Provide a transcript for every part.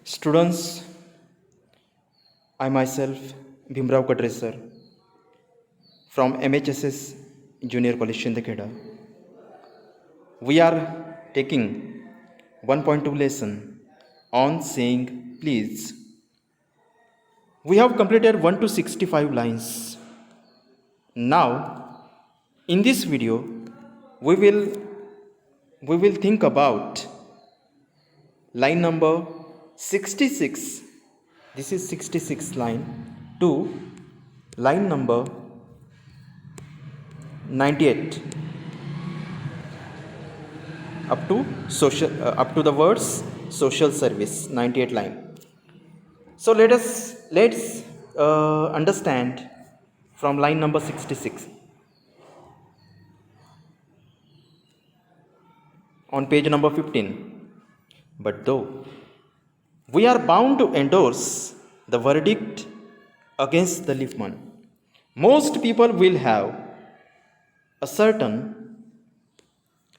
Students, I myself, Bhimrao Kadre sir, from MHSS Junior College Shindkheda. We are taking 1.2 lesson on saying please. We have completed 1 to 65 lines. Now, in this video, we will think about line number 66. This is 66 line to line number 98 up to the words social service, 98 line. So let's understand from line number 66 on page number 15. But though we are bound to endorse the verdict against the Lippmann, most people will have a certain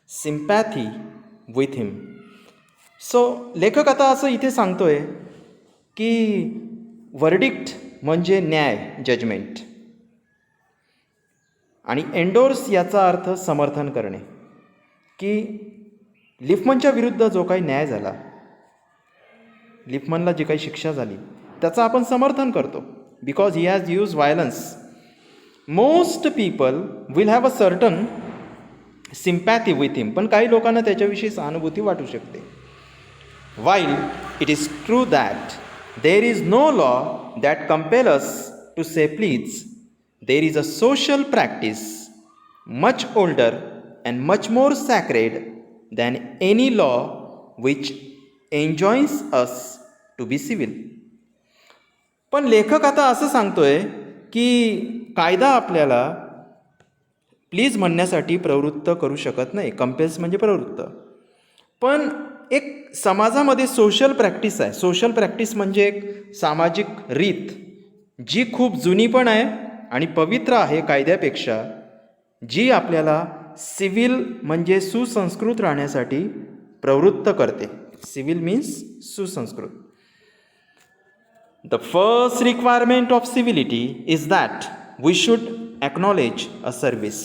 sympathy with him. So लेखक आता असं इथे सांगतोय की verdict म्हणजे न्याय, judgement, आणि endorse याचा अर्थ समर्थन करणे, की लिपमनच्या विरुद्ध जो काही न्याय झाला, लिपमनला जी काही शिक्षा झाली त्याचं आपण समर्थन करतो because he has used violence. Most people will have a certain sympathy with him, पण काही लोकांना त्याच्याविषयी सहानुभूती वाटू शकते. While it is true that there is no law that compel us to say please, there is a social practice much older and much more sacred than any law which enjoins us to be civil. पण लेखक आता असं सांगतोय की कायदा आपल्याला please म्हणण्यासाठी प्रवृत्त करू शकत नाही. कंपेल्स म्हणजे प्रवृत्त. पण एक समाजामध्ये सोशल प्रॅक्टिस आहे. सोशल प्रॅक्टिस म्हणजे एक सामाजिक रीत जी खूप जुनी पण आहे आणि पवित्र आहे कायद्यापेक्षा, जी आपल्याला सिव्हिल म्हणजे सुसंस्कृत राहण्यासाठी प्रवृत्त करते. सिव्हिल मीन्स सुसंस्कृत. The first requirement of civility is that we should acknowledge a service.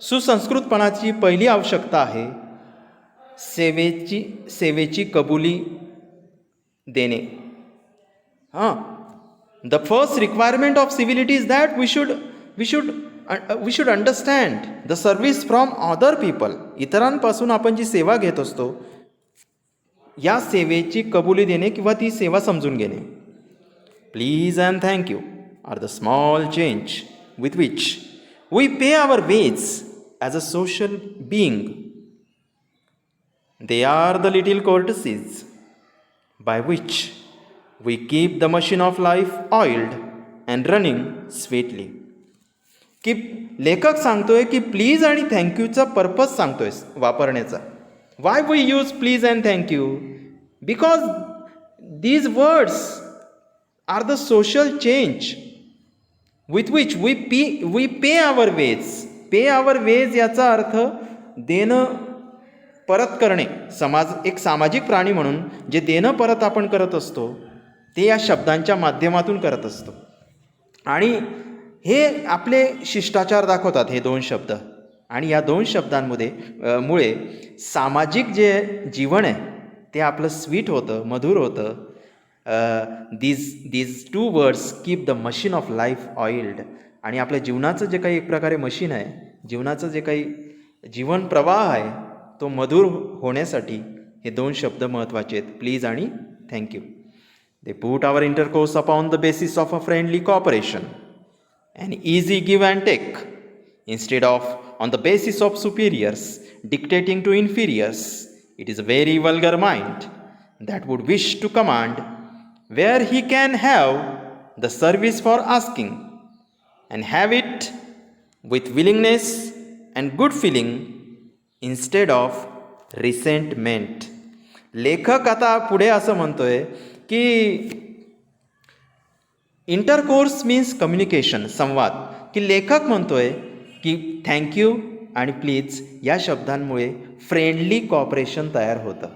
सुसंस्कृतपणाची पहिली आवश्यकता आहे सेवेची कबुली देणे. The first requirement of civility is that we should understand the service from other people. इतरांपासून आपण जी सेवा घेत असतो या सेवेची कबुली देणे किंवा ती सेवा समजून घेणे. Please and thank you are the small change with which we pay our way as a social being. They are the little courtesies by which we keep the machine of life oiled and running sweetly. की लेखक सांगतोय की please आणि थँक्यूचा purpose सांगतोय वापरण्याचा. Why we use please and thank you? Because these words are the social change with which we pay our ways. Pay our ways याचा अर्थ देणं परत करणे. एक सामाजिक प्राणी म्हणून जे देणं परत आपण करत असतो ते या शब्दांच्या माध्यमातून करत असतो. आणि हे आपले शिष्टाचार दाखवतात हे दोन शब्द. आणि या दोन शब्दांमुळे सामाजिक जे जीवन आहे ते आपलं स्वीट होतं, मधुर होतं. These two words keep the machine of life oiled. आणि आपल्या जीवनाचं जे काही एक प्रकारे मशीन आहे, जीवनाचं जे काही जीवन प्रवाह आहे तो मधुर होण्यासाठी हे दोन शब्द महत्त्वाचे आहेत, प्लीज आणि thank you. They put our intercourse upon the basis of a friendly cooperation and easy give and take instead of on the basis of superiors dictating to inferiors. It is a very vulgar mind that would wish to command where he can have the service for asking and have it with willingness and good feeling instead of resentment. लेखक आता पुढे असं म्हणतोय की intercourse means communication, संवाद. की लेखक म्हणतोय की थँक्यू आणि प्लीज या शब्दांमुळे फ्रेंडली कॉपरेशन तयार होतं.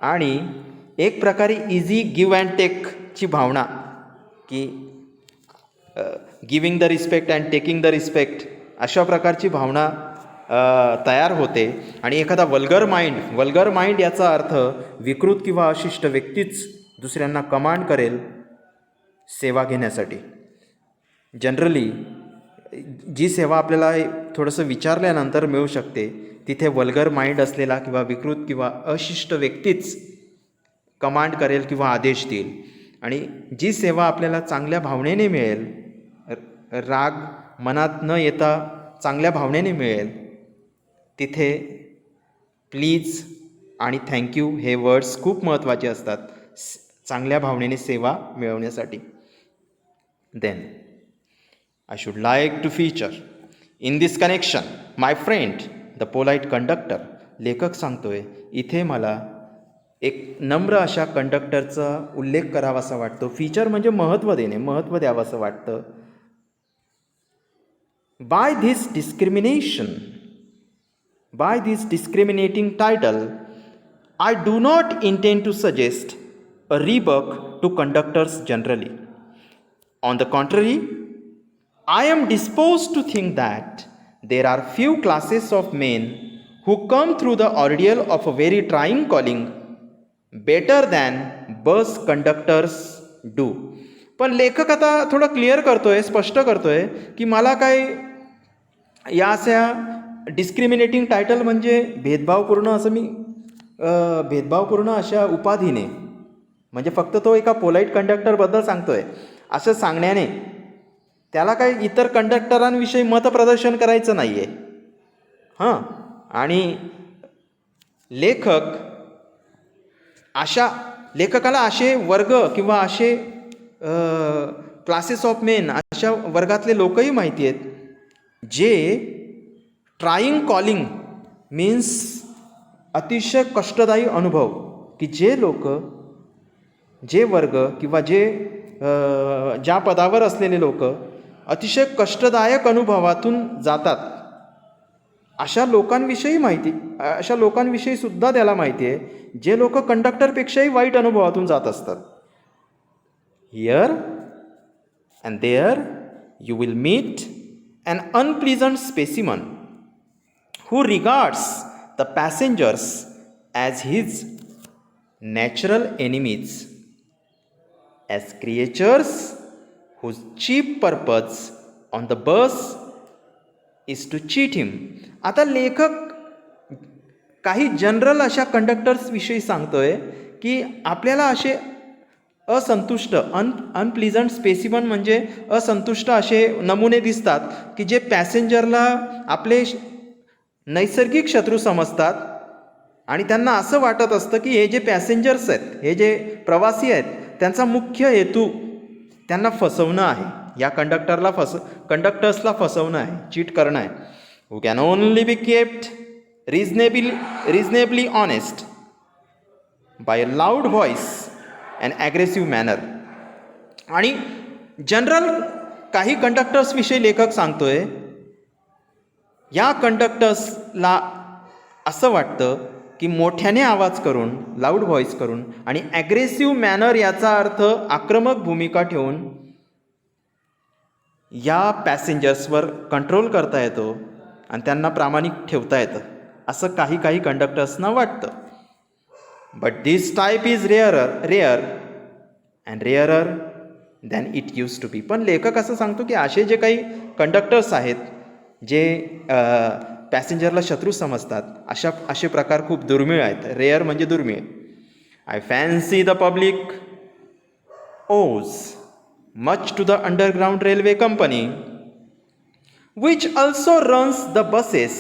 आणि एक प्रकारे इझी गिव्ह अँड टेकची भावना, की giving the respect and taking the respect अशा प्रकारची भावना तयार होते. आणि एखादा वल्गर माइंड याचा अर्थ विकृत किंवा अशिष्ट व्यक्तीच दुसऱ्यांना कमांड करेल सेवा घेण्यासाठी. जनरली जी सेवा आपल्याला थोडंसं विचारल्यानंतर मिळू शकते तिथे वल्गर माइंड असलेला किंवा विकृत किंवा अशिष्ट व्यक्तीच कमांड करेल किंवा आदेश देईल. आणि जी सेवा आपल्याला चांगल्या भावनेने मिळेल, राग मनात न येता चांगल्या भावनेने मिळेल, तिथे प्लीज आणि थँक्यू हे वर्ड्स खूप महत्त्वाचे असतात चांगल्या भावनेने सेवा मिळवण्यासाठी. Then I should like to feature in this connection my friend the polite conductor. लेखक सांगतोय इथे मला एक नम्र अशा कंडक्टरचा उल्लेख करावासा वाटतो. फीचर म्हणजे महत्त्व द्यावंसं वाटतं. By this discriminating title, I do not intend to suggest a rebuke to conductors generally. On the contrary, I am disposed to think that there are few classes of men who come through the ordeal of a very trying calling better than bus conductors do. पण लेखक आता थोडं clear करतोय, स्पष्ट करतोय की मला काय या अशा डिस्क्रिमिनेटिंग टायटल म्हणजे भेदभावपूर्ण अशा उपाधीने, म्हणजे फक्त तो एका पोलाईट कंडक्टरबद्दल सांगतोय असं सांगण्याने त्याला काही इतर कंडक्टरांविषयी मतप्रदर्शन करायचं नाही आहे. आणि लेखकाला असे वर्ग किंवा असे क्लासेस ऑफ मेन अशा वर्गातले लोकही माहिती आहेत जे ट्राईंग कॉलिंग मीन्स अतिशय कष्टदायी अनुभव, की जे वर्ग किंवा ज्या पदावर असलेले लोक अतिशय कष्टदायक अनुभवातून जातात अशा लोकांविषयी सुद्धा त्याला माहिती आहे, जे लोक कंडक्टरपेक्षाही वाईट अनुभवातून जात असतात. Here and there you will meet an unpleasant specimen who regards the passengers as his natural enemies, as creatures whose chief purpose on the bus is to cheat him. आता लेखक काही जनरल अशा कंडक्टर्स विषयी सांगतोय की आपल्याला असे असंतुष्ट अनप्लिझंट स्पेसिमन म्हणजे असंतुष्ट असे नमुने दिसतात की जे पॅसेंजरला आपले नैसर्गिक शत्रू समजतात आणि त्यांना असं वाटत असतं की हे जे पॅसेंजर्स आहेत, हे जे प्रवासी आहेत, त्यांचा मुख्य हेतू त्यांना फसवणं आहे, या कंडक्टर्सला फसवणं आहे, चीट करणं आहे. Who can only be kept reasonably honest by a loud voice and aggressive manner. आणि जनरल काही कंडक्टर्सविषयी लेखक सांगतोय, या कंडक्टर्सला असं वाटतं की मोठ्याने आवाज करून, लाऊड व्हॉइस करून आणि ॲग्रेसिव्ह मॅनर याचा अर्थ आक्रमक भूमिका ठेवून या पॅसेंजर्सवर कंट्रोल करता येतो आणि त्यांना प्रामाणिक ठेवता येतं असं काही कंडक्टर्सना वाटतं. But this type is rare and rarer than it used to be. पण लेखक असं सांगतो की असे जे काही कंडक्टर्स आहेत जे पॅसेंजरला शत्रू समजतात, असे प्रकार खूप दुर्मिळ आहेत. रेअर म्हणजे दुर्मिळ. I fancy the public owes much to the underground railway company which also runs the buses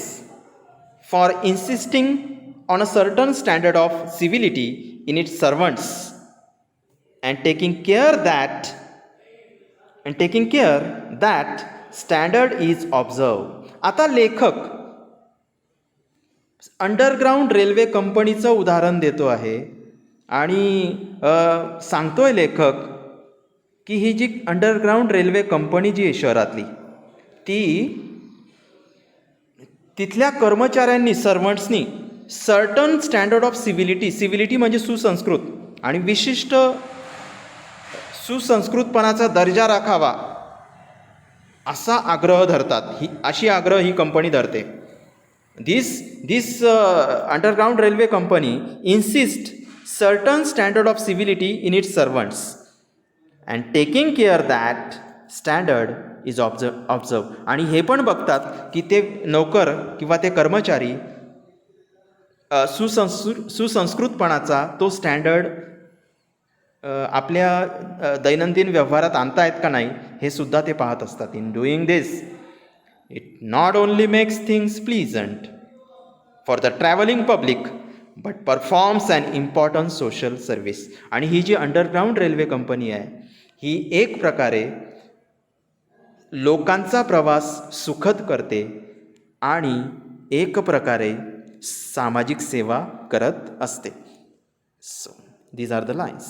for insisting on a certain standard of civility in its servants and taking care that standard is observed. आता लेखक underground railway कंपनीचं उदाहरण देतो आहे आणि सांगतोय लेखक की ही जी अंडरग्राउंड रेल्वे कंपनी जी आहे शहरातली, ती तिथल्या कर्मचाऱ्यांनी, सर्टन स्टँडर्ड ऑफ सिव्हिलिटी म्हणजे सुसंस्कृत आणि विशिष्ट सुसंस्कृतपणाचा दर्जा राखावा असा आग्रह धरतात. अशी आग्रह ही कंपनी धरते. This underground railway company insist certain standard of civility in its servants and taking care that standard is observe. आणि हे पण बघतात की ते नौकर किंवा ते कर्मचारी सुसंस्कृतपणाचा तो स्टँडर्ड आपल्या दैनंदिन व्यवहारात आणतायत का नाही हे सुद्धा ते पाहत असतात. In doing this it not only makes things pleasant for the travelling public but performs an important social service. आणि ही जी अंडरग्राऊंड रेल्वे कंपनी आहे ही एक प्रकारे लोकांचा प्रवास सुखद करते आणि एक प्रकारे सामाजिक सेवा करत असते. So these are the lines.